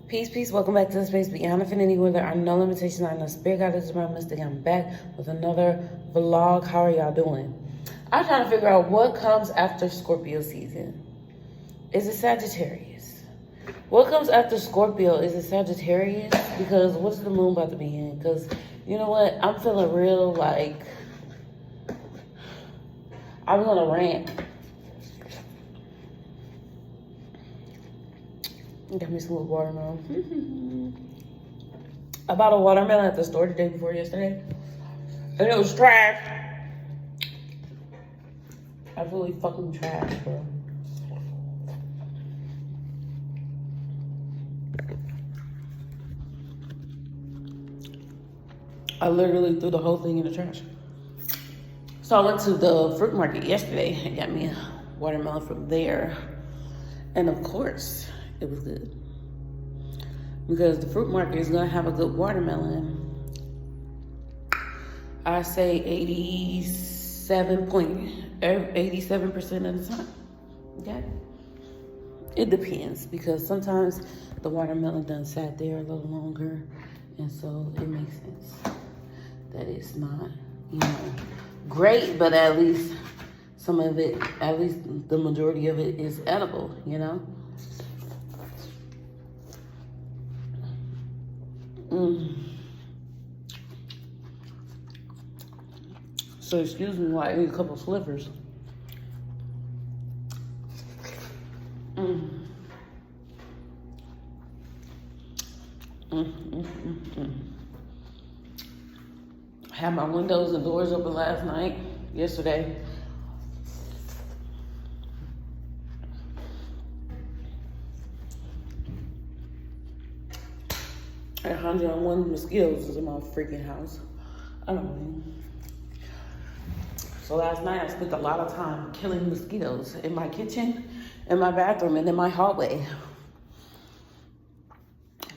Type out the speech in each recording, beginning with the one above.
Peace, peace. Welcome back to the space beyond infinity where there are no limitations. I'm the spirit god is around mystic. I'm back with another vlog. How are y'all doing? I'm trying to figure out what comes after Scorpio season. Is it Sagittarius? What comes after Scorpio? Is it Sagittarius? Because what's the moon about to be in? Because you know what? I'm feeling real like I'm gonna rant. Got me some little watermelon. I bought a watermelon at the store the day before yesterday, and it was trash. Absolutely fucking trash, bro. I literally threw the whole thing in the trash. So I went to the fruit market yesterday and got me a watermelon from there, and of course, it was good. Because the fruit market is gonna have a good watermelon. I say 87% of the time. Okay? It depends because sometimes the watermelon done sat there a little longer, and so it makes sense that it's not, great, but at least some of it, at least the majority of it is edible, So excuse me while I eat a couple slivers. Had my windows and doors open last night, yesterday. And 101 mosquitoes is in my freaking house. I don't know. So last night I spent a lot of time killing mosquitoes in my kitchen, in my bathroom, and in my hallway.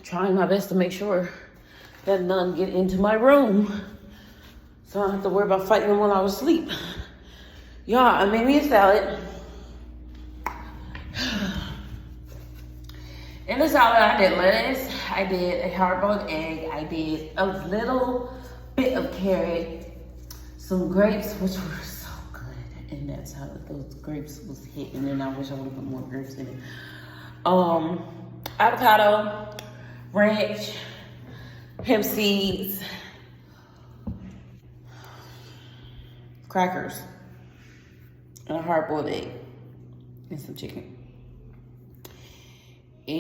Trying my best to make sure that none get into my room, so I don't have to worry about fighting them while I was asleep. Y'all, I made me a salad. In the salad, I did lettuce, I did a hard-boiled egg, I did a little bit of carrot, some grapes, which were so good in that salad. Those grapes was hitting, and I wish I would have put more grapes in it. Avocado, ranch, hemp seeds, crackers, and a hard-boiled egg, and some chicken. And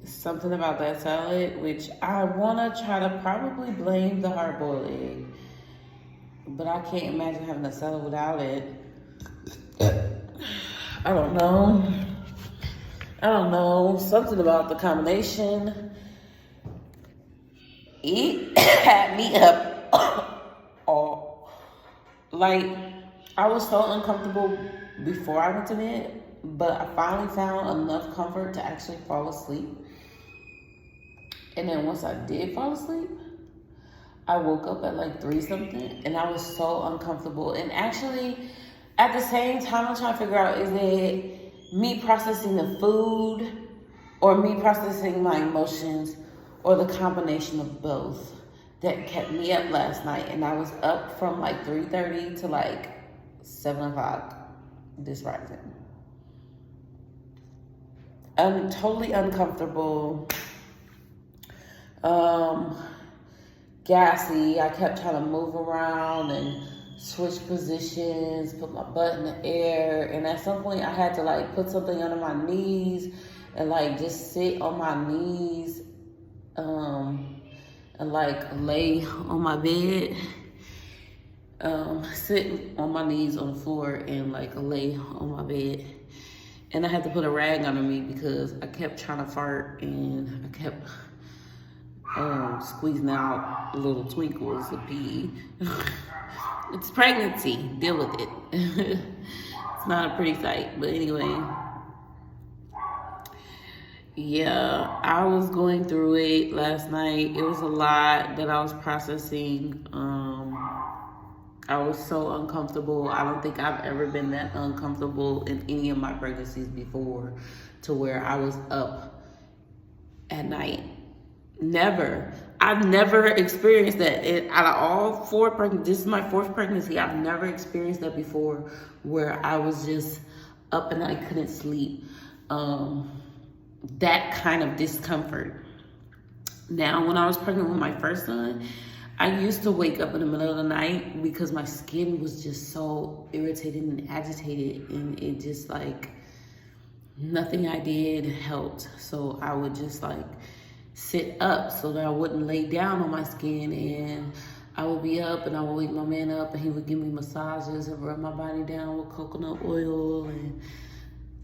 something about that salad, which I want to try to probably blame the hard-boiled egg, but I can't imagine having a salad without it. I don't know. Something about the combination. It had me up. Like, I was so uncomfortable before I went to bed, but I finally found enough comfort to actually fall asleep. And then once I did fall asleep, I woke up at like 3 something, and I was so uncomfortable. And actually, at the same time, I'm trying to figure out, is it me processing the food or me processing my emotions or the combination of both that kept me up last night? And I was up from like 3:30 to like 7 o'clock this rising. I'm totally uncomfortable. Gassy. I kept trying to move around and switch positions, put my butt in the air, and at some point I had to like put something under my knees and like just sit on my knees and like lay on my bed, sit on my knees on the floor and like lay on my bed. And I had to put a rag under me because I kept trying to fart and I kept squeezing out little twinkles of pee. It's pregnancy. Deal with it. It's not a pretty sight. But anyway, yeah, I was going through it last night. It was a lot that I was processing. I was so uncomfortable. I don't think I've ever been that uncomfortable in any of my pregnancies before. to where I was up at night. Never. I've never experienced that. Out of all 4 pregnancies, this is my 4th pregnancy, I've never experienced that before, where I was just up and I couldn't sleep. That kind of discomfort. Now, when I was pregnant with my first son, I used to wake up in the middle of the night because my skin was just so irritated and agitated, and it just like, nothing I did helped. So I would just like sit up so that I wouldn't lay down on my skin, and I would be up and I would wake my man up and he would give me massages and rub my body down with coconut oil and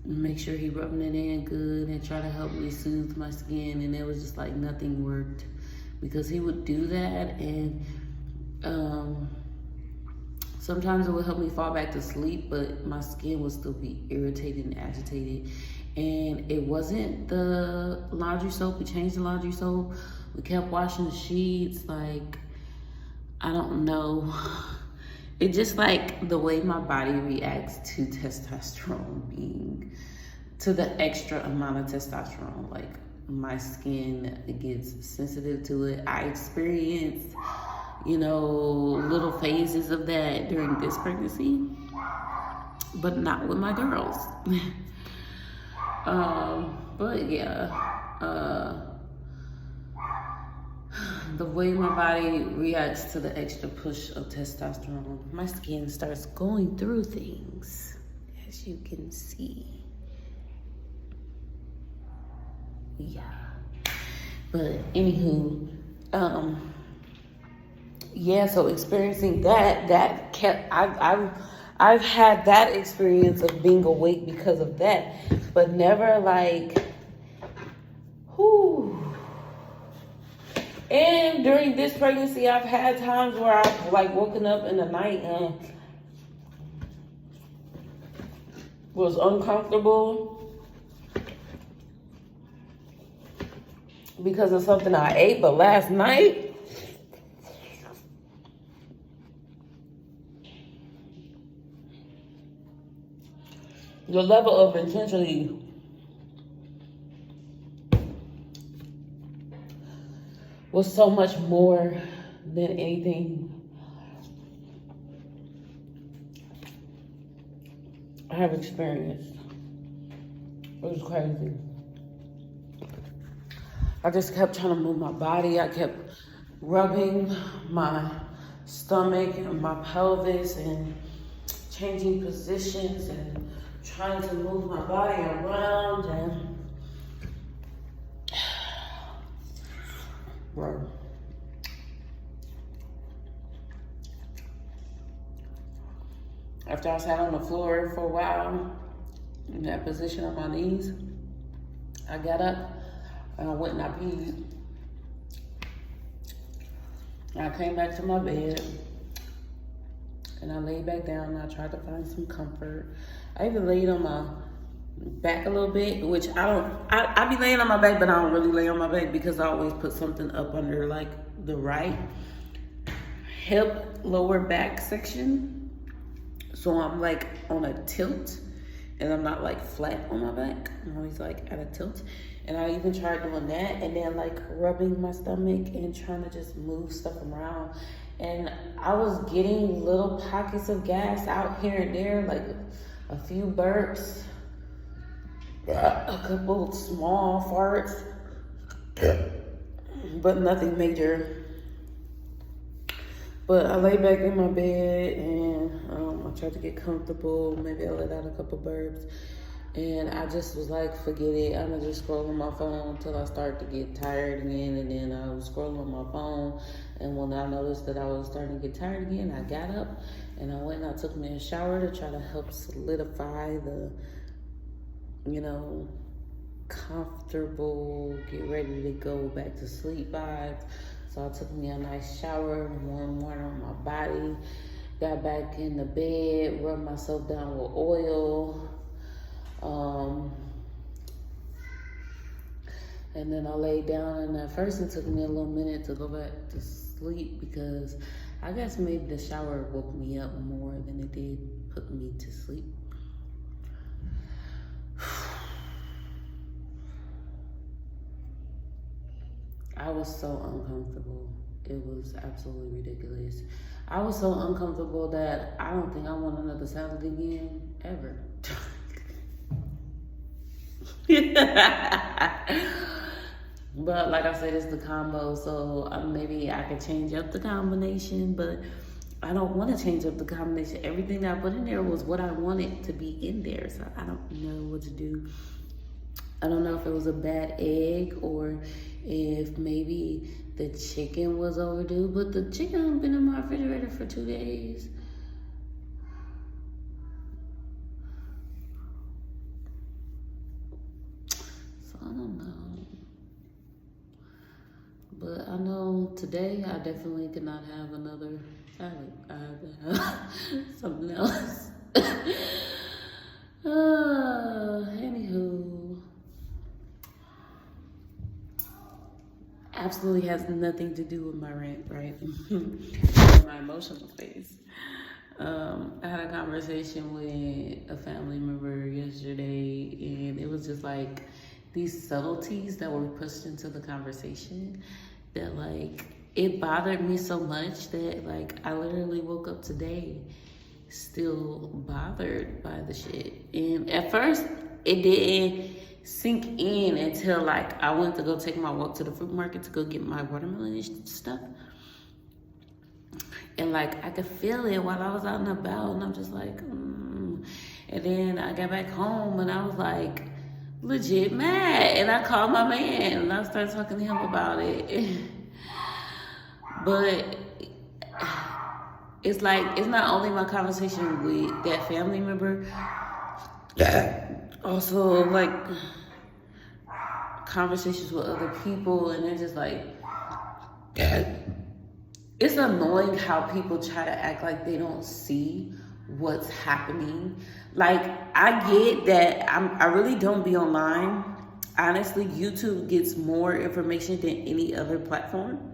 make sure he rubbing it in good and try to help me soothe my skin. And it was just like nothing worked, because he would do that, and sometimes it would help me fall back to sleep, but my skin would still be irritated and agitated. And it wasn't the laundry soap. We changed the laundry soap. We kept washing the sheets. Like, I don't know. It just like the way my body reacts to testosterone to the extra amount of testosterone. Like, my skin gets sensitive to it. I experienced, little phases of that during this pregnancy, but not with my girls. But yeah, the way my body reacts to the extra push of testosterone, my skin starts going through things, as you can see. Yeah. But anywho, yeah, so experiencing that kept, I've had that experience of being awake because of that, but never like, whoo. And during this pregnancy, I've had times where I've like woken up in the night and was uncomfortable because of something I ate. But last night, the level of intensity was so much more than anything I have experienced. It was crazy. I just kept trying to move my body. I kept rubbing my stomach and my pelvis and changing positions and trying to move my body around, and bro, after I sat on the floor for a while in that position on my knees, I got up and I went and I peed. I came back to my bed and I laid back down and I tried to find some comfort. I even laid on my back a little bit, which I be laying on my back, but I don't really lay on my back because I always put something up under like the right hip, lower back section. So I'm like on a tilt and I'm not like flat on my back. I'm always like at a tilt. And I even tried doing that and then like rubbing my stomach and trying to just move stuff around. And I was getting little pockets of gas out here and there, like a few burps, a couple small farts, but nothing major. But I lay back in my bed and I tried to get comfortable. Maybe I let out a couple burps. And I just was like, forget it. I'm gonna just scroll on my phone until I start to get tired again. And then I was scrolling on my phone. And when I noticed that I was starting to get tired again, I got up and I went and I took me a shower to try to help solidify the, comfortable, get ready to go back to sleep vibes. So I took me a nice shower, warm water on my body, got back in the bed, rubbed myself down with oil. And then I laid down, and at first it took me a little minute to go back to sleep because I guess maybe the shower woke me up more than it did put me to sleep. I was so uncomfortable. It was absolutely ridiculous. I was so uncomfortable that I don't think I want another salad again, ever. But like I said, it's the combo, so maybe I could change up the combination, but I don't want to change up the combination. Everything that I put in there was what I wanted to be in there, so I don't know what to do. I don't know if it was a bad egg or if maybe the chicken was overdue, but the chicken has been in my refrigerator for 2 days. So I don't know. But I know today I definitely could not have another salad. I have to have something else. Anywho. Absolutely has nothing to do with my rant, right? My emotional space. I had a conversation with a family member yesterday, and it was just like these subtleties that were pushed into the conversation that like it bothered me so much that like I literally woke up today still bothered by the shit. And at first it didn't sink in until like I went to go take my walk to the fruit market to go get my watermelon and stuff. And like I could feel it while I was out and about, and I'm just like, And then I got back home and I was like legit mad, and I called my man and I started talking to him about it. But it's like it's not only my conversation with that family member, also like conversations with other people, and they're just like, it's annoying how people try to act like they don't see what's happening. Like, I get that I really don't be online. Honestly, YouTube gets more information than any other platform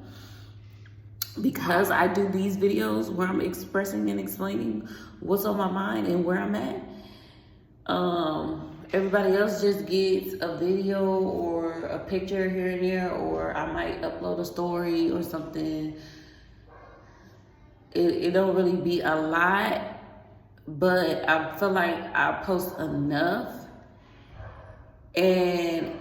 because I do these videos where I'm expressing and explaining what's on my mind and where I'm at. Everybody else just gets a video or a picture here and there, or I might upload a story or something. It don't really be a lot, but I feel like I post enough, and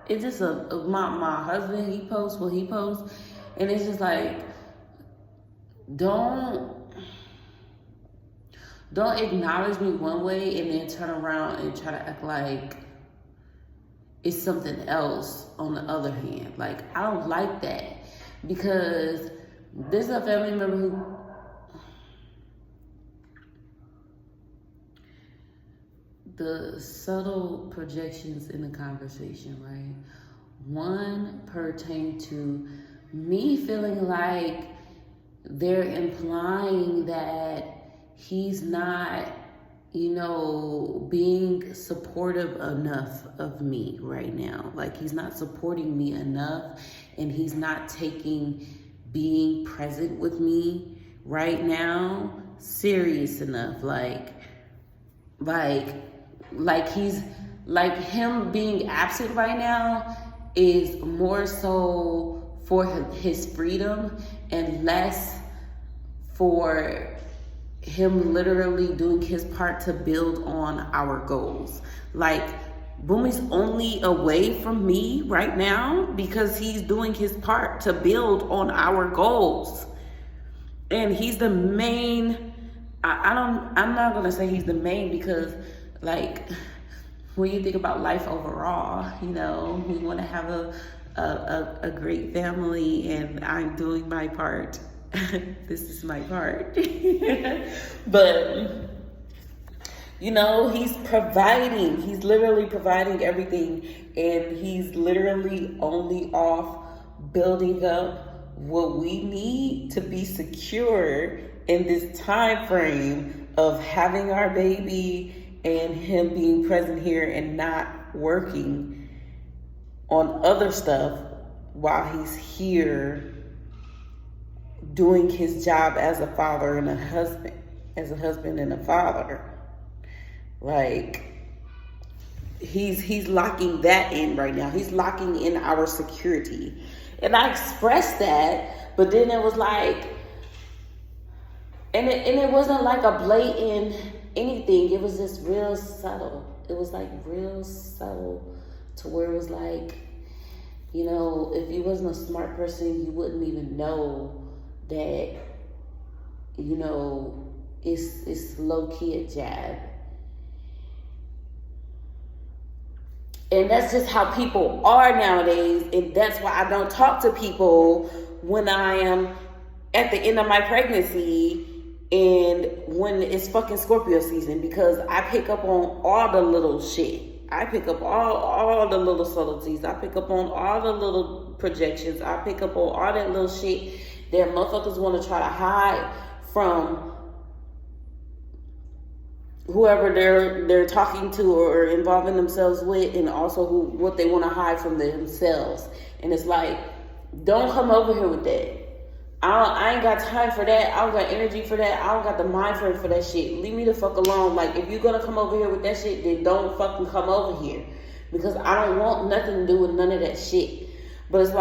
it's just my husband, he posts what he posts, and it's just like, don't acknowledge me one way and then turn around and try to act like it's something else on the other hand. Like, I don't like that, because this is a family member who the subtle projections in the conversation, right? One pertain to me feeling like they're implying that he's not, being supportive enough of me right now. Like, he's not supporting me enough, and he's not taking being present with me right now serious enough. Like he's like, him being absent right now is more so for his freedom and less for him literally doing his part to build on our goals. Like, Boomy's only away from me right now because he's doing his part to build on our goals. And he's the main, I'm not gonna say he's the main, because like, when you think about life overall, we want to have a great family, and I'm doing my part. This is my part. But he's providing, he's literally providing everything, and he's literally only off building up what we need to be secure in this time frame of having our baby and him being present here and not working on other stuff while he's here doing his job as a father and a husband and a father. Like, he's locking that in right now. He's locking in our security. And I expressed that, but then it was like, and it wasn't like a blatant anything. It was just real subtle. It was like real subtle to where it was like, you know, if you wasn't a smart person, you wouldn't even know that, you know, it's low-key a jab. And that's just how people are nowadays. And that's why I don't talk to people when I am at the end of my pregnancy and when it's fucking Scorpio season, because I pick up on all the little shit. I pick up all the little subtleties. I pick up on all the little projections. I pick up on all that little shit that motherfuckers want to try to hide from whoever they're talking to or involving themselves with, and also what they want to hide from themselves. And it's like, don't come over here with that. I ain't got time for that. I don't got energy for that. I don't got the mind frame for that shit. Leave me the fuck alone. Like, if you're gonna come over here with that shit, then don't fucking come over here, because I don't want nothing to do with none of that shit. But it's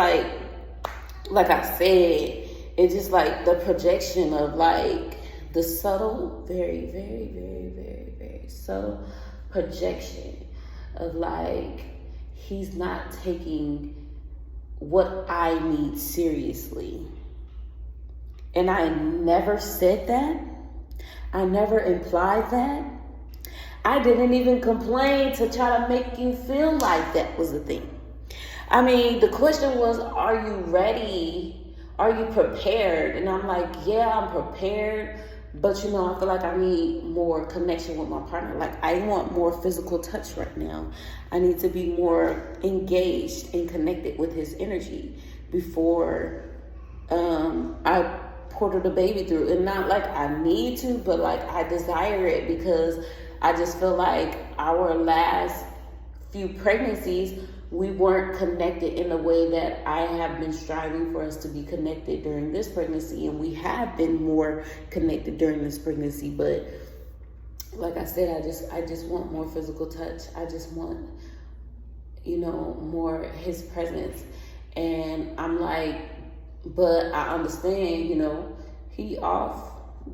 like I said, it's just like the projection of like the subtle, very, very, very, very, very subtle projection of like, he's not taking what I need seriously. And I never said that. I never implied that. I didn't even complain to try to make you feel like that was the thing. I mean, the question was, are you ready? Are you prepared? And I'm like, yeah, I'm prepared. But, you know, I feel like I need more connection with my partner. Like, I want more physical touch right now. I need to be more engaged and connected with his energy before I portal the baby through. And not like I need to, but like I desire it, because I just feel like our last few pregnancies, we weren't connected in the way that I have been striving for us to be connected during this pregnancy. And we have been more connected during this pregnancy. But like I said, I just want more physical touch. I just want, you know, more his presence. And I'm like, but I understand, you know, he off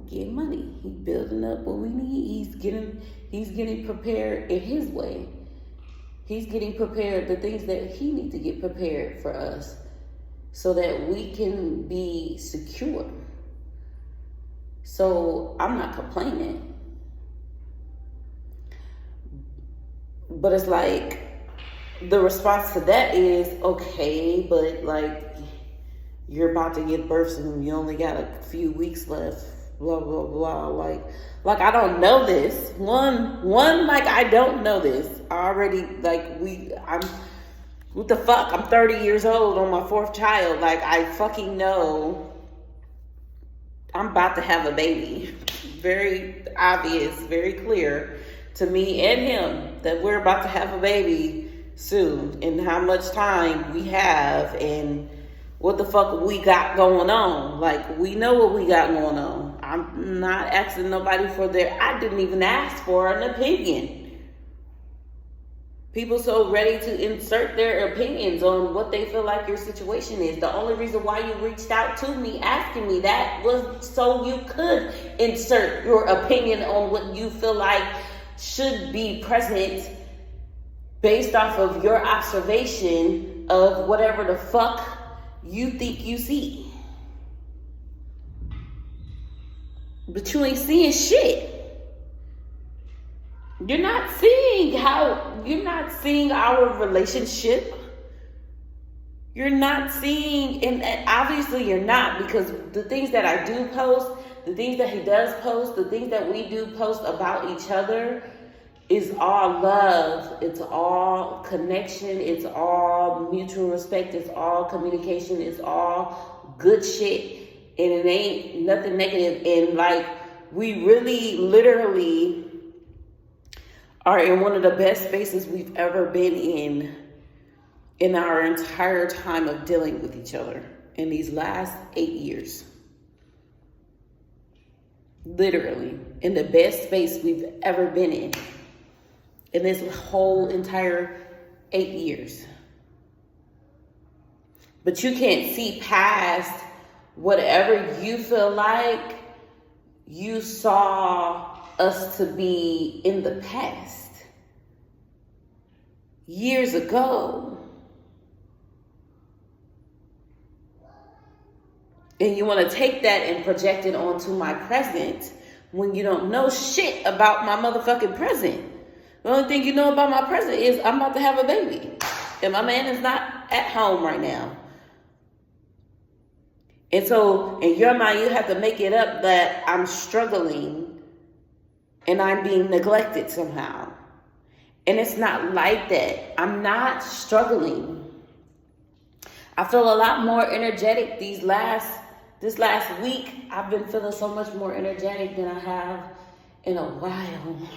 getting money. He building up what we need. He's getting prepared in his way. He's getting prepared the things that he needs to get prepared for us, so that we can be secure. So I'm not complaining. But it's like, the response to that is, okay, but like, you're about to give birth and you only got a few weeks left, blah, blah, blah. Like I don't know this. One, like I don't know this. I already, what the fuck? I'm 30 years old on my fourth child. Like, I fucking know I'm about to have a baby. Very obvious, very clear to me and him that we're about to have a baby soon, and how much time we have and what the fuck we got going on. Like, we know what we got going on. I'm not asking nobody I didn't even ask for an opinion. People so ready to insert their opinions on what they feel like your situation is. The only reason why you reached out to me asking me that was so you could insert your opinion on what you feel like should be present based off of your observation of whatever the fuck you think you see. But you ain't seeing shit. You're not seeing our relationship. You're not seeing, and obviously you're not, because the things that I do post, the things that he does post, the things that we do post about each other is all love. It's all connection. It's all mutual respect. It's all communication. It's all good shit. And it ain't nothing negative. And like, we really literally are in one of the best spaces we've ever been in our entire time of dealing with each other in these last 8 years. Literally in the best space we've ever been in. in this whole entire 8 years. But you can't see past whatever you feel like you saw us to be in the past, years ago. And you want to take that and project it onto my present when you don't know shit about my motherfucking present. The only thing you know about my present is I'm about to have a baby. And my man is not at home right now. And so in your mind, you have to make it up that I'm struggling and I'm being neglected somehow. And it's not like that. I'm not struggling. I feel a lot more energetic this last week. I've been feeling so much more energetic than I have in a while.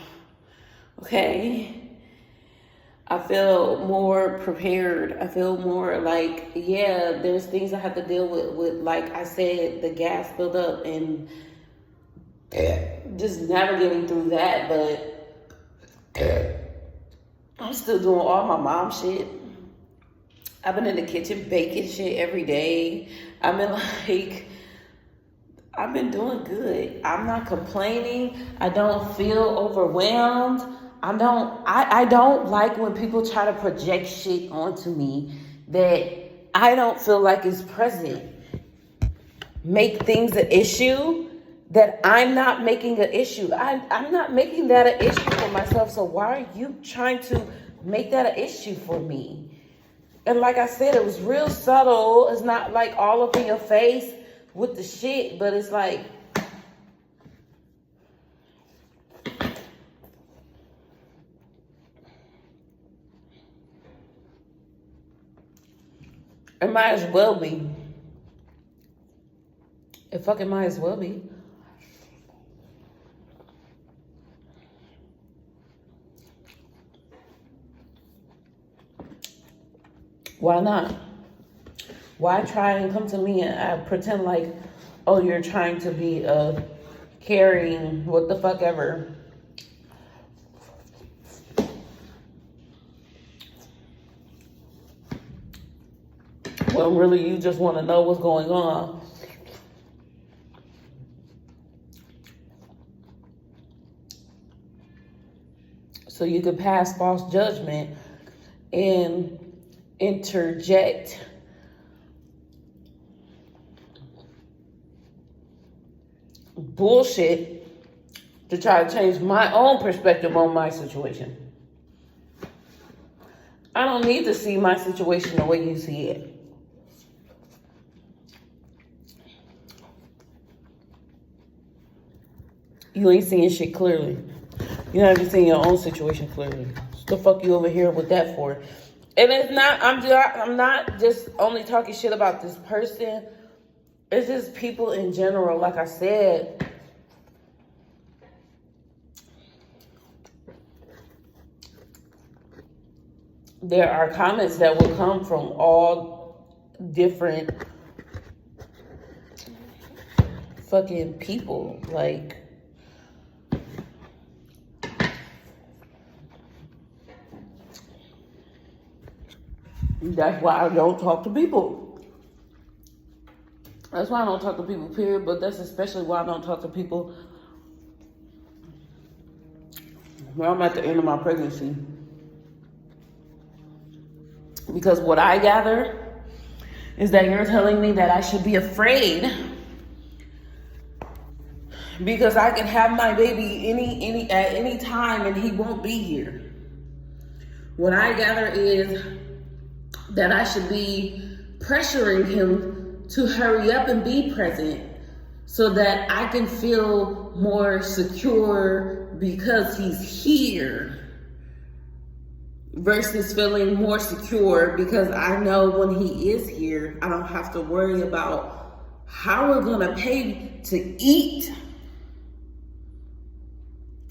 Okay? I feel more prepared. I feel more like, yeah, there's things I have to deal with like I said, the gas buildup and just navigating through that. But I'm still doing all my mom shit. I've been in the kitchen baking shit every day. I've been doing good. I'm not complaining. I don't feel overwhelmed. I don't like when people try to project shit onto me that I don't feel like is present. Make things an issue that I'm not making an issue. I'm not making that an issue for myself. So why are you trying to make that an issue for me? And like I said, it was real subtle. It's not like all up in your face with the shit, but it's like, it might as well be. It fucking might as well be. Why not? Why try and come to me and pretend like, oh, you're trying to be caring, what the fuck ever. Well, really, you just want to know what's going on. So you could pass false judgment and interject bullshit to try to change my own perspective on my situation. I don't need to see my situation the way you see it. You ain't seeing shit clearly. You're not even seeing your own situation clearly. What the fuck you over here with that for? And it's not, I'm not just only talking shit about this person. It's just people in general. Like I said, there are comments that will come from all different fucking people. Like, that's why I don't talk to people. That's why I don't talk to people, period. But that's especially why I don't talk to people when I'm at the end of my pregnancy. Because what I gather is that you're telling me that I should be afraid because I can have my baby at any time and he won't be here. What I gather is that I should be pressuring him to hurry up and be present so that I can feel more secure because he's here versus feeling more secure because I know when he is here, I don't have to worry about how we're gonna pay to eat,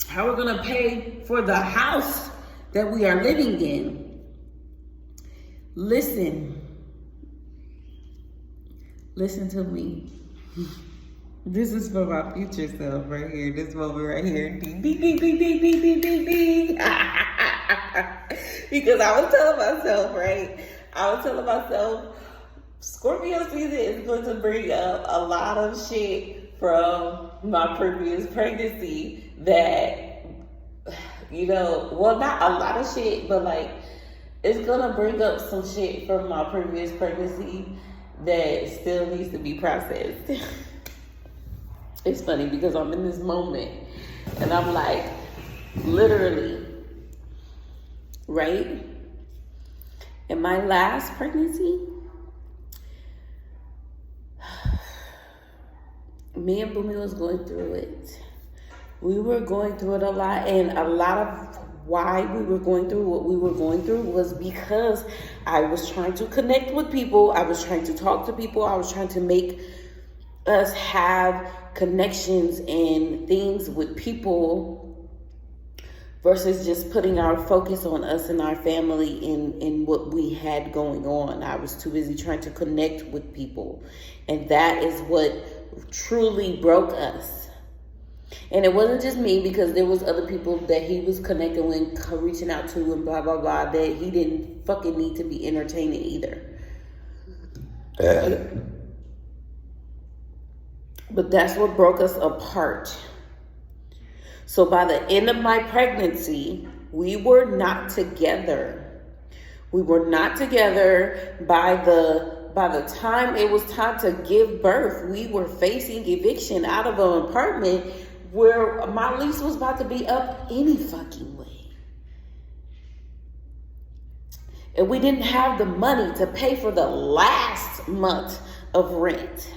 how we're gonna pay for the house that we are living in. Listen to me. This is for my future self right here. This moment right here. Ding, ding, ding, ding, ding, ding, ding, ding, ding. Because I was telling myself, right? I was telling myself, Scorpio season is going to bring up a lot of shit from my previous pregnancy that, well, not a lot of shit, but like, it's gonna bring up some shit from my previous pregnancy that still needs to be processed. It's funny because I'm in this moment and I'm like, literally, right? In my last pregnancy, me and Boomy was going through it. We were going through it a lot, and a lot of why we were going through what we were going through was because I was trying to connect with people. I was trying to talk to people. I was trying to make us have connections and things with people versus just putting our focus on us and our family in what we had going on. I was too busy trying to connect with people. And that is what truly broke us. And it wasn't just me, because there was other people that he was connecting with, reaching out to, and blah, blah, blah, that he didn't fucking need to be entertaining either. But that's what broke us apart. So by the end of my pregnancy, we were not together. We were not together. By the time it was time to give birth, we were facing eviction out of an apartment where my lease was about to be up any fucking way. And we didn't have the money to pay for the last month of rent.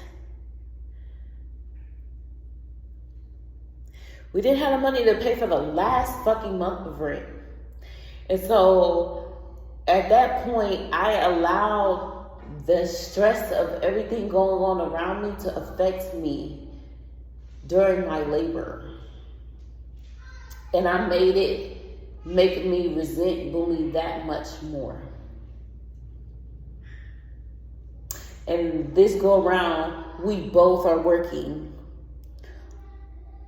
We didn't have the money to pay for the last fucking month of rent. And so at that point, I allowed the stress of everything going on around me to affect me during my labor. And I made it make me resent Boomy that much more. And this go around, we both are working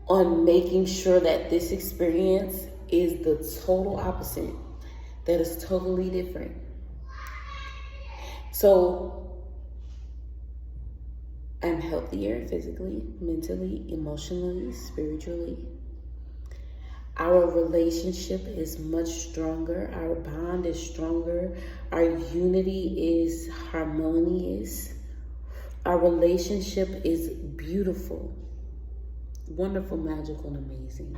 on making sure that this experience is the total opposite, that is totally different. So I'm healthier physically, mentally, emotionally, spiritually. Our relationship is much stronger. Our bond is stronger. Our unity is harmonious. Our relationship is beautiful, wonderful, magical, and amazing.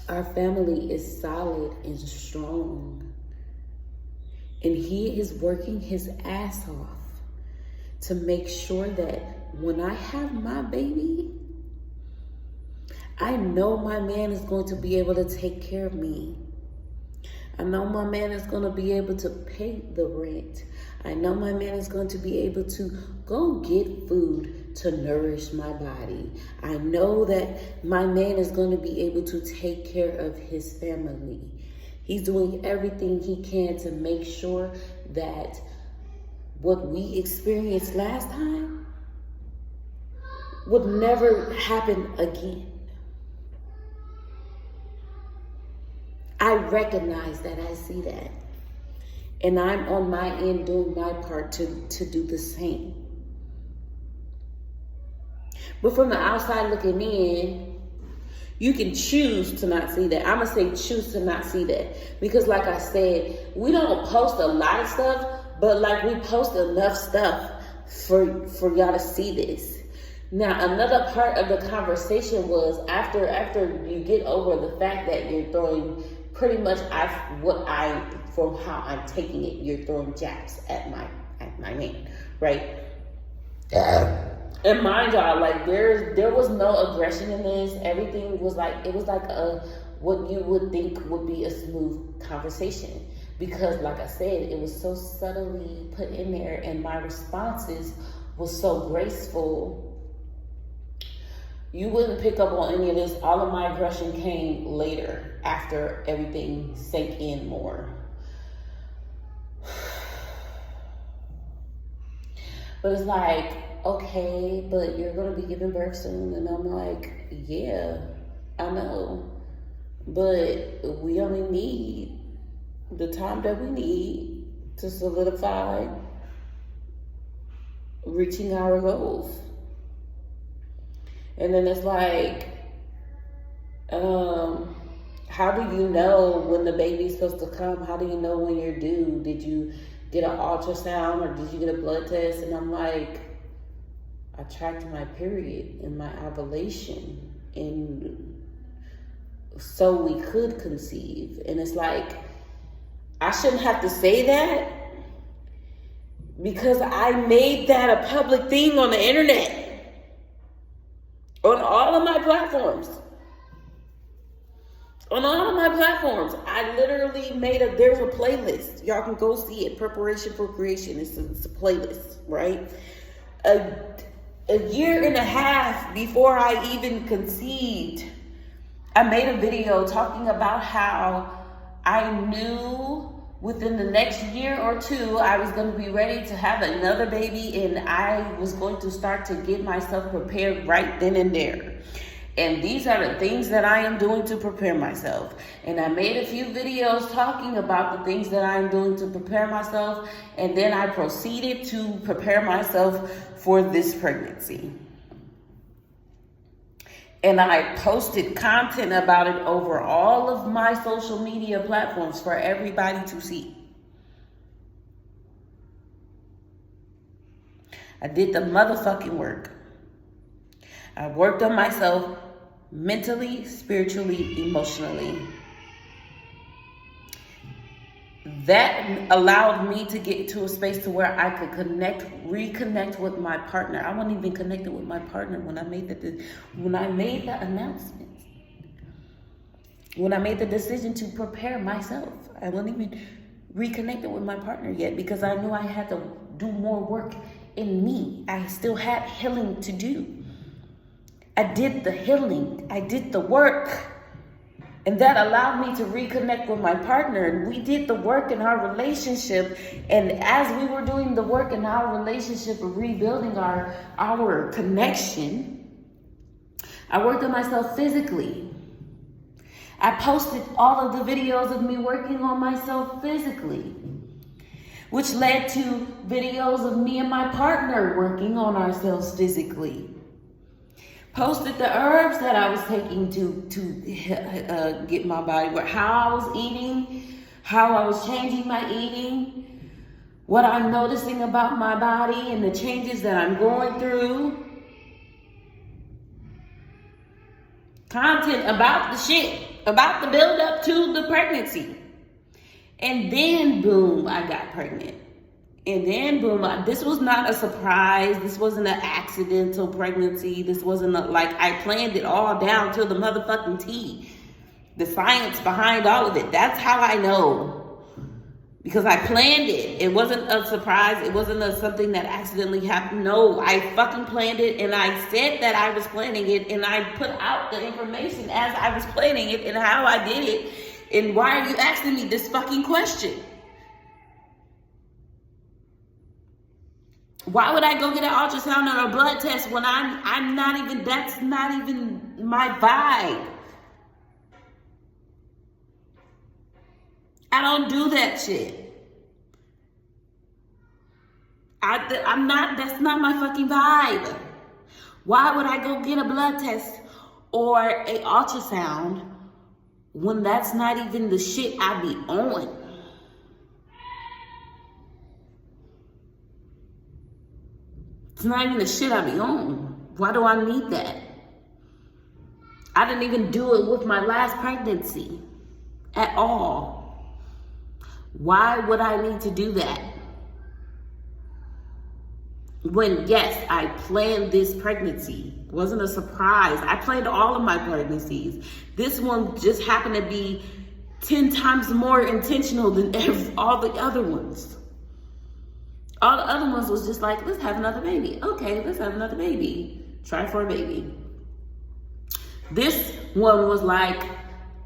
Our family is solid and strong. And he is working his ass off to make sure that when I have my baby, I know my man is going to be able to take care of me. I know my man is going to be able to pay the rent. I know my man is going to be able to go get food to nourish my body. I know that my man is going to be able to take care of his family. He's doing everything he can to make sure that what we experienced last time would never happen again. I recognize that, I see that. And I'm on my end doing my part to do the same. But from the outside looking in, you can choose to not see that. I'm going to say choose to not see that. Because like I said, we don't post a lot of stuff, but like we post enough stuff for y'all to see this. Now, another part of the conversation was after you get over the fact that you're throwing pretty much from how I'm taking it, you're throwing jabs at my man, right? And mind y'all, like there was no aggression in this. Everything was like, it was like what you would think would be a smooth conversation. Because like I said, it was so subtly put in there and my responses was so graceful. You wouldn't pick up on any of this. All of my aggression came later after everything sank in more. But it's like, okay, but you're going to be giving birth soon. And I'm like, yeah, I know. But we only need the time that we need to solidify reaching our goals. And then it's like, how do you know when the baby's supposed to come? How do you know when you're due? Did you get an ultrasound or did you get a blood test? And I'm like, I tracked my period and my ovulation, and so we could conceive. And it's like, I shouldn't have to say that because I made that a public thing on the internet, on all of my platforms. On all of my platforms, I literally there's a playlist. Y'all can go see it. Preparation for Creation. It's a playlist, right? A year and a half before I even conceived, I made a video talking about how I knew within the next year or two, I was going to be ready to have another baby, and I was going to start to get myself prepared right then and there. And these are the things that I am doing to prepare myself. And I made a few videos talking about the things that I'm doing to prepare myself. And then I proceeded to prepare myself for this pregnancy. And I posted content about it over all of my social media platforms for everybody to see. I did the motherfucking work. I worked on myself mentally, spiritually, emotionally. That allowed me to get to a space to where I could reconnect with my partner. I wasn't even connected with my partner when I made the announcement. When I made the decision to prepare myself, I wasn't even reconnected with my partner yet because I knew I had to do more work in me. I still had healing to do. I did the healing. I did the work. And that allowed me to reconnect with my partner. And we did the work in our relationship. And as we were doing the work in our relationship of rebuilding our connection, I worked on myself physically. I posted all of the videos of me working on myself physically, which led to videos of me and my partner working on ourselves physically. Posted the herbs that I was taking to get my body, how I was eating, how I was changing my eating, what I'm noticing about my body and the changes that I'm going through. Content about the shit, about the build up to the pregnancy. And then boom, I got pregnant. And then boom, this was not a surprise. This wasn't an accidental pregnancy. This wasn't I planned it all down to the motherfucking T. The science behind all of it. That's how I know. Because I planned it. It wasn't a surprise. It wasn't something that accidentally happened. No, I fucking planned it. And I said that I was planning it. And I put out the information as I was planning it and how I did it. And why are you asking me this fucking question? Why would I go get an ultrasound or a blood test when I'm not even, that's not even my vibe. I don't do that shit. That's not my fucking vibe. Why would I go get a blood test or a ultrasound when that's not even the shit I be on? It's not even the shit I be on. Why do I need that? I didn't even do it with my last pregnancy at all. Why would I need to do that? When, yes, I planned this pregnancy. It wasn't a surprise. I planned all of my pregnancies. This one just happened to be 10 times more intentional than all the other ones. All the other ones was just like, let's have another baby. Okay, let's have another baby. Try for a baby. This one was like,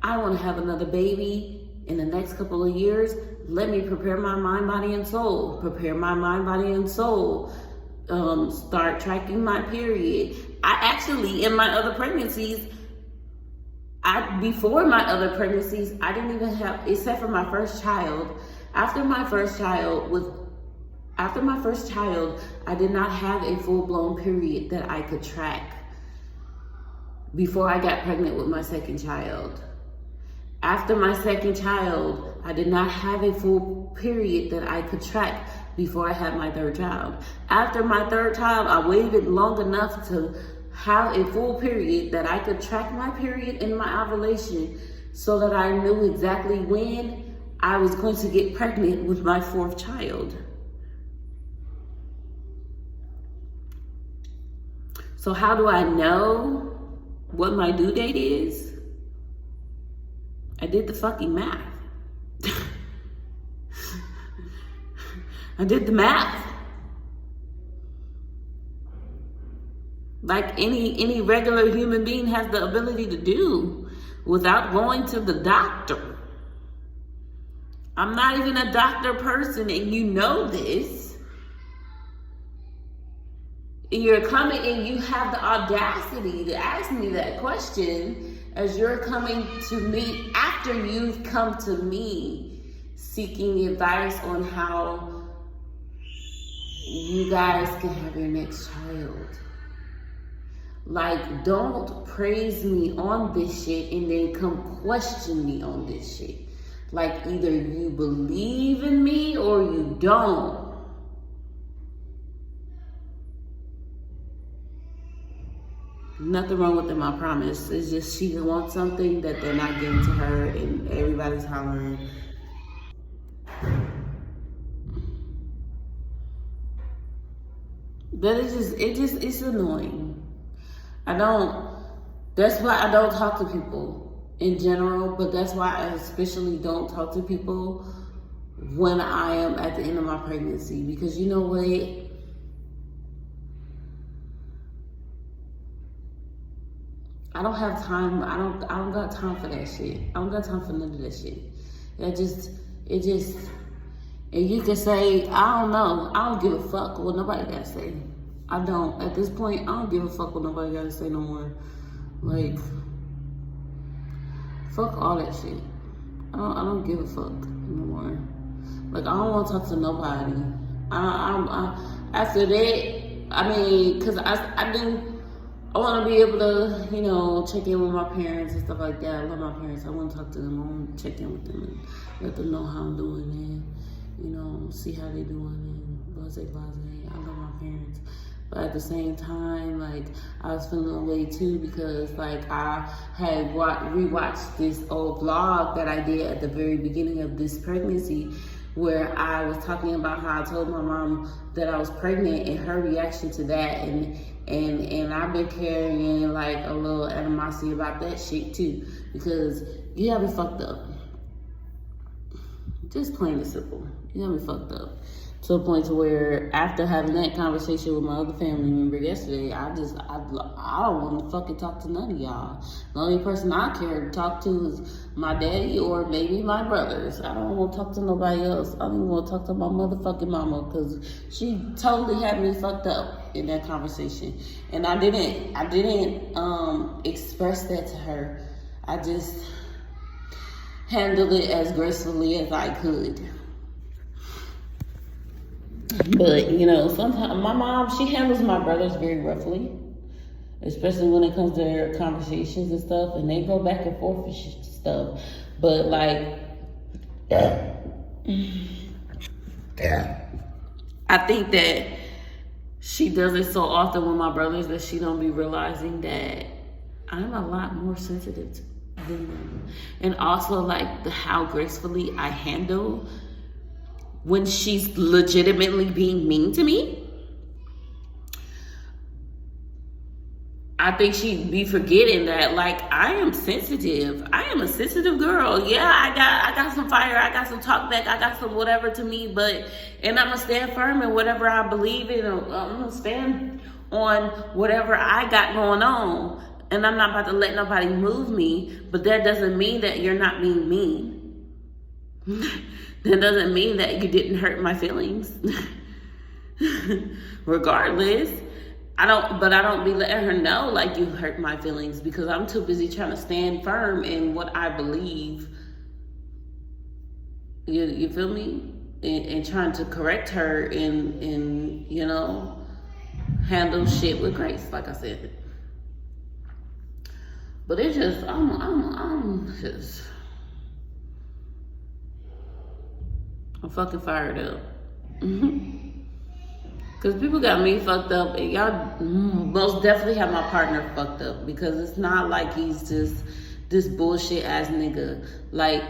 I want to have another baby in the next couple of years. Let me prepare my mind, body, and soul. Prepare my mind, body, and soul. Start tracking my period. I actually, in my other pregnancies, before my other pregnancies, I didn't even have, except for my first child. After my first child, I did not have a full-blown period that I could track before I got pregnant with my second child. After my second child, I did not have a full period that I could track before I had my third child. After my third child, I waited long enough to have a full period that I could track my period and my ovulation so that I knew exactly when I was going to get pregnant with my fourth child. So how do I know what my due date is? I did the fucking math. I did the math. Like any regular human being has the ability to do without going to the doctor. I'm not even a doctor person, and you know this. And you're coming and you have the audacity to ask me that question as you're coming to me after you've come to me seeking advice on how you guys can have your next child. Like, don't praise me on this shit and then come question me on this shit. Like, either you believe in me or you don't. Nothing wrong with them, I promise. It's just she wants something that they're not giving to her and everybody's hollering. But it's annoying. That's why I don't talk to people in general, but that's why I especially don't talk to people when I am at the end of my pregnancy. Because you know what? I don't have time. I don't got time for that shit. I don't got time for none of that shit. And you can say, I don't know. I don't give a fuck what nobody gotta say. I don't. At this point, I don't give a fuck what nobody gotta say no more. Like, fuck all that shit. I don't give a fuck no more. Like, I don't want to talk to nobody. After that, I mean, cause I want to be able to, you know, check in with my parents and stuff like that. I love my parents. I want to talk to them. I want to check in with them and let them know how I'm doing and, you know, see how they doing and blase. I love my parents. But at the same time, like, I was feeling away too because, like, I had rewatched this old vlog that I did at the very beginning of this pregnancy where I was talking about how I told my mom that I was pregnant and her reaction to that. And I've been carrying, like, a little animosity about that shit too because you got me fucked up. Just plain and simple. You got me fucked up. To a point to where after having that conversation with my other family member yesterday, I don't want to fucking talk to none of y'all. The only person I care to talk to is my daddy or maybe my brothers. I don't want to talk to nobody else. I don't even want to talk to my motherfucking mama because she totally had me fucked up in that conversation. And I didn't express that to her. I just handled it as gracefully as I could. But, you know, sometimes my mom, she handles my brothers very roughly, especially when it comes to their conversations and stuff, and they go back and forth and stuff. But, like, I think that she does it so often with my brothers that she don't be realizing that I'm a lot more sensitive than them. And also, like, how gracefully I handle when she's legitimately being mean to me. I think she'd be forgetting that, like, I am sensitive. I am a sensitive girl. Yeah, I got some fire. I got some talk back. I got some whatever to me. And I'm going to stand firm in whatever I believe in. I'm going to stand on whatever I got going on. And I'm not about to let nobody move me. But that doesn't mean that you're not being mean. That doesn't mean that you didn't hurt my feelings. Regardless. I don't be letting her know, like, you hurt my feelings, because I'm too busy trying to stand firm in what I believe. You feel me? And trying to correct her and handle shit with grace, like I said. But it's just, I'm fucking fired up. Because people got me fucked up, and y'all most definitely have my partner fucked up, because it's not like he's just this bullshit ass nigga. Like,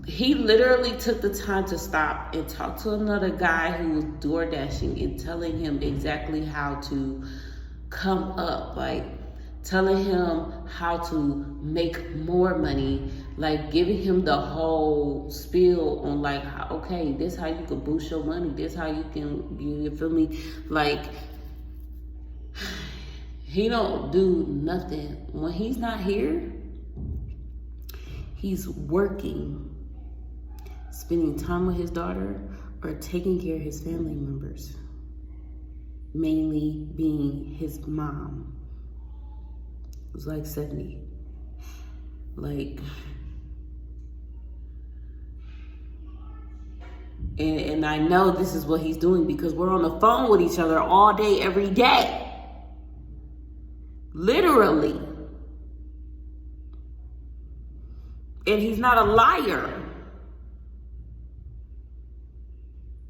he literally took the time to stop and talk to another guy who was door dashing and telling him exactly how to come up, like telling him how to make more money, like giving him the whole spiel on like, okay, this how you can boost your money, this how you can, you feel me? Like, he don't do nothing. When he's not here, he's working, spending time with his daughter, or taking care of his family members, mainly being his mom. It was like 70. Like, and I know this is what he's doing because we're on the phone with each other all day, every day. Literally. And he's not a liar.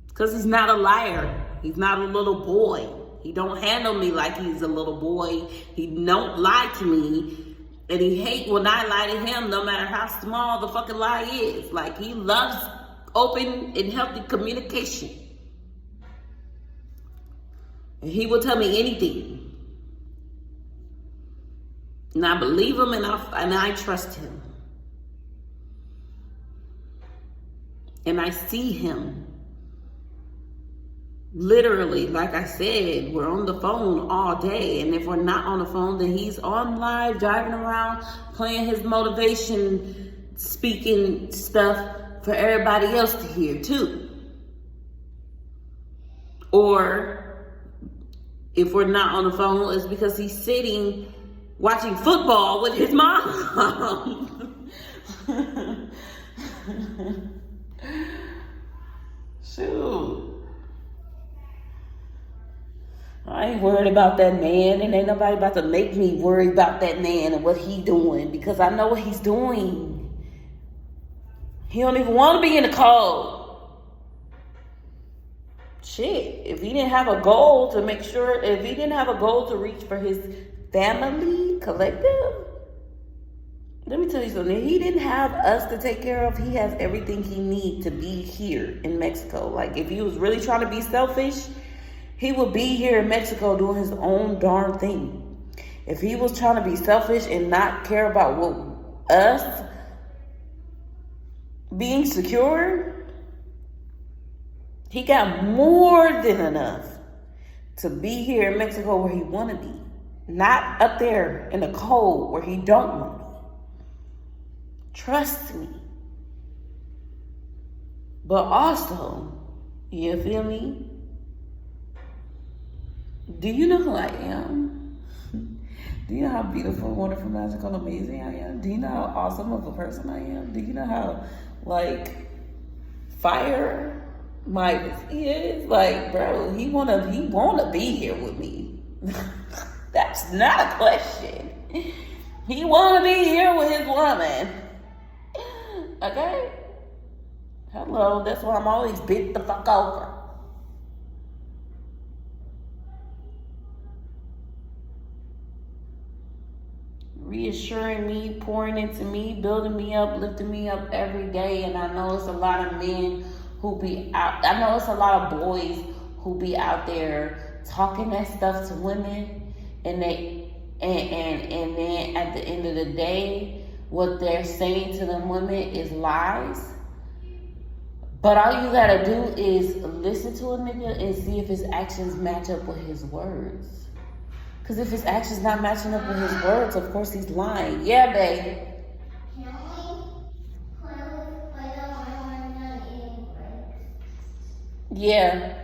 Because he's not a liar. He's not a little boy. He don't handle me like he's a little boy. He don't lie to me. And he hate when I lie to him, no matter how small the fucking lie is. Like, he loves open and healthy communication. And he will tell me anything. And I believe him, and I trust him. And I see him. Literally, like I said, we're on the phone all day. And if we're not on the phone, then he's on live, driving around, playing his motivation, speaking stuff for everybody else to hear too. Or if we're not on the phone, it's because he's sitting watching football with his mom. Shoot. I ain't worried about that man, and ain't nobody about to make me worry about that man and what he doing, because I know what he's doing. He don't even want to be in the cold. Shit, if he didn't have a goal to make sure, if he didn't have a goal to reach for his family collective, let me tell you something. He didn't have us to take care of. He has everything he needs to be here in Mexico. Like, if he was really trying to be selfish, he would be here in Mexico doing his own darn thing. If he was trying to be selfish and not care about what us being secure, he got more than enough to be here in Mexico where he want to be. Not up there in the cold where he don't want to be. Trust me. But also, you feel me? Do you know who I am? Do you know how beautiful, wonderful, magical, amazing I am? Do you know how awesome of a person I am? Do you know how, like, fire my is? Like, bro, he wanna be here with me. That's not a question. He wanna be here with his woman. Okay? Hello, that's why I'm always bent the fuck over. Reassuring me, pouring into me, building me up, lifting me up every day. And I know it's a lot of men who be out. I know it's a lot of boys who be out there talking that stuff to women, and and then at the end of the day, what they're saying to them women is lies. But all you gotta do is listen to a nigga and see if his actions match up with his words. Because if his actions not matching up with his words, of course he's lying. Yeah, babe. Yeah.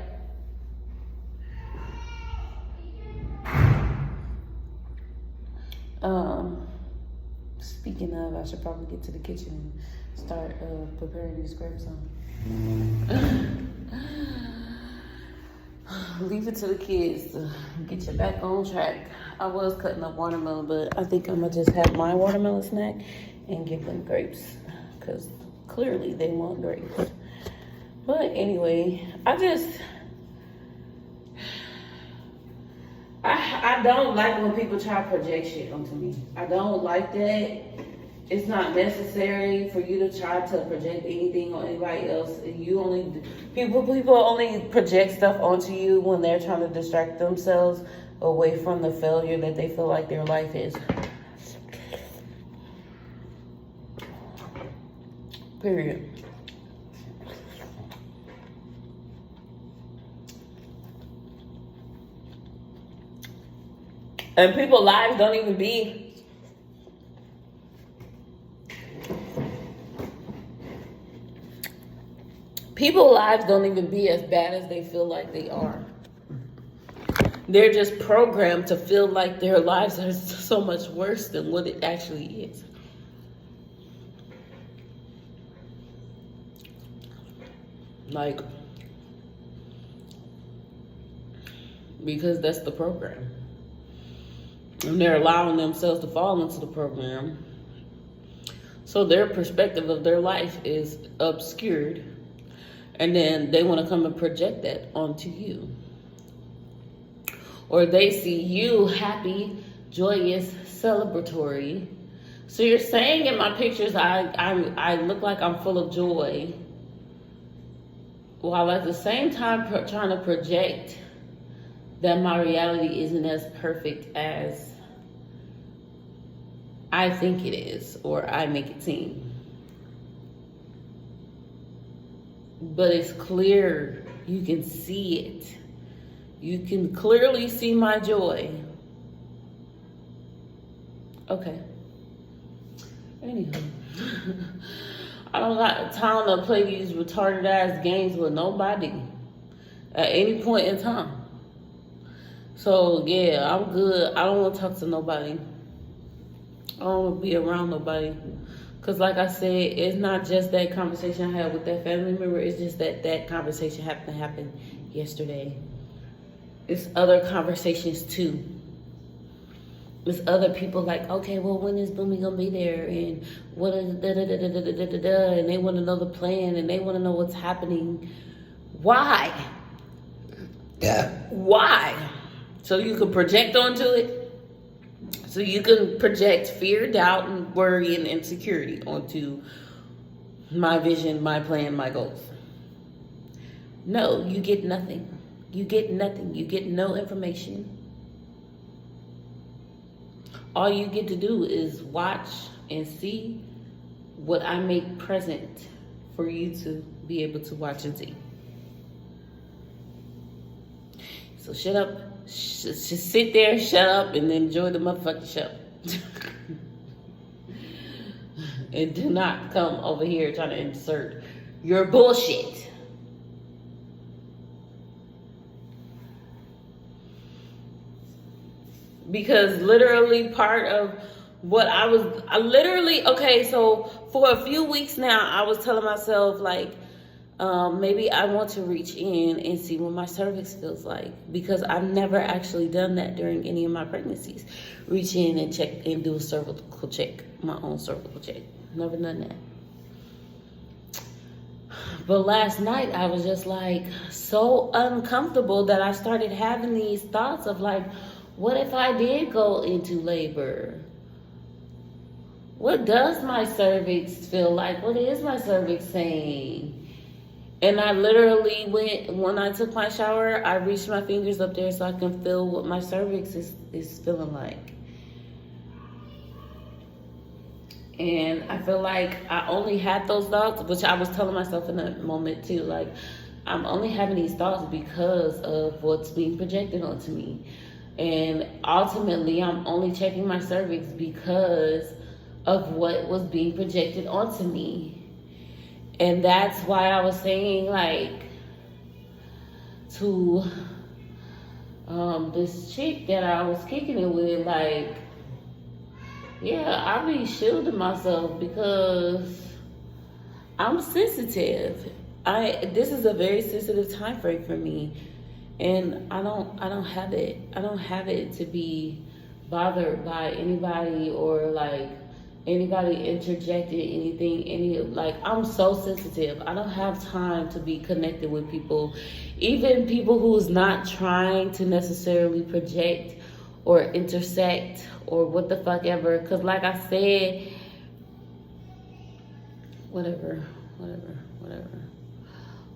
to get to the kitchen and start preparing these grapes on. Leave it to the kids to get you back on track. I was cutting up watermelon, but I think I'm gonna just have my watermelon snack and give them grapes, because clearly they want grapes. But anyway, I don't like when people try to project shit onto me. I don't like that. It's not necessary for you to try to project anything on anybody else. People only project stuff onto you when they're trying to distract themselves away from the failure that they feel like their life is. Period. And people's lives don't even be as bad as they feel like they are. They're just programmed to feel like their lives are so much worse than what it actually is. Like, because that's the program. And they're allowing themselves to fall into the program. So their perspective of their life is obscured. And then they want to come and project that onto you. Or they see you happy, joyous, celebratory. So you're saying in my pictures, I look like I'm full of joy, while at the same time trying to project that my reality isn't as perfect as I think it is, or I make it seem. But it's clear, you can see it. You can clearly see my joy. Okay. Anywho. I don't got time to play these retarded ass games with nobody at any point in time. So yeah, I'm good. I don't want to talk to nobody. I don't want to be around nobody. Because like I said, it's not just that conversation I had with that family member. It's just that conversation happened to happen yesterday. It's other conversations too. It's other people like, okay, well, when is Boomy gonna be there? And what is and they want to know the plan and they want to know what's happening. Why? Yeah. Why? So you can project onto it. So you can project fear, doubt, and worry and insecurity onto my vision, my plan, my goals. No, you get nothing. You get nothing. You get no information. All you get to do is watch and see what I make present for you to be able to watch and see. So shut up. Just sit there, shut up, and enjoy the motherfucking show. And do not come over here trying to insert your bullshit. Because literally part of what okay, so for a few weeks now, I was telling myself like, maybe I want to reach in and see what my cervix feels like, because I've never actually done that during any of my pregnancies. Reach in and check and do a cervical check, my own cervical check. Never done that. But last night I was just like so uncomfortable that I started having these thoughts of like, what if I did go into labor? What does my cervix feel like? What is my cervix saying? And I literally when I took my shower, I reached my fingers up there so I can feel what my cervix is feeling like. And I feel like I only had those thoughts, which I was telling myself in that moment too, like, I'm only having these thoughts because of what's being projected onto me. And ultimately, I'm only checking my cervix because of what was being projected onto me. And that's why I was saying, like, to this chick that I was kicking it with, like, Yeah, I be shielding myself because I'm sensitive. This is a very sensitive time frame for me, and I don't have it to be bothered by anybody or like anybody interjecting anything. I'm so sensitive. I don't have time to be connected with people, even people who's not trying to necessarily project or intersect or what the fuck ever. Cause like I said, whatever, whatever.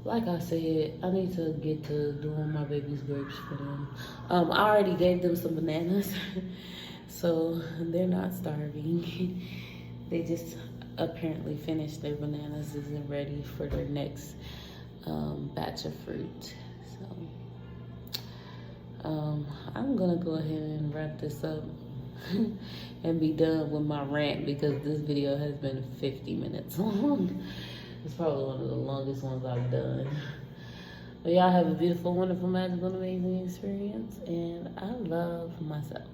Like I said, I need to get to doing my baby's grapes for them. I already gave them some bananas, so they're not starving. They just apparently finished their bananas, isn't ready for their next batch of fruit. So I'm gonna go ahead and wrap this up and be done with my rant because this video has been 50 minutes long. It's probably one of the longest ones I've done. But y'all have a beautiful, wonderful, magical, amazing experience. And I love myself.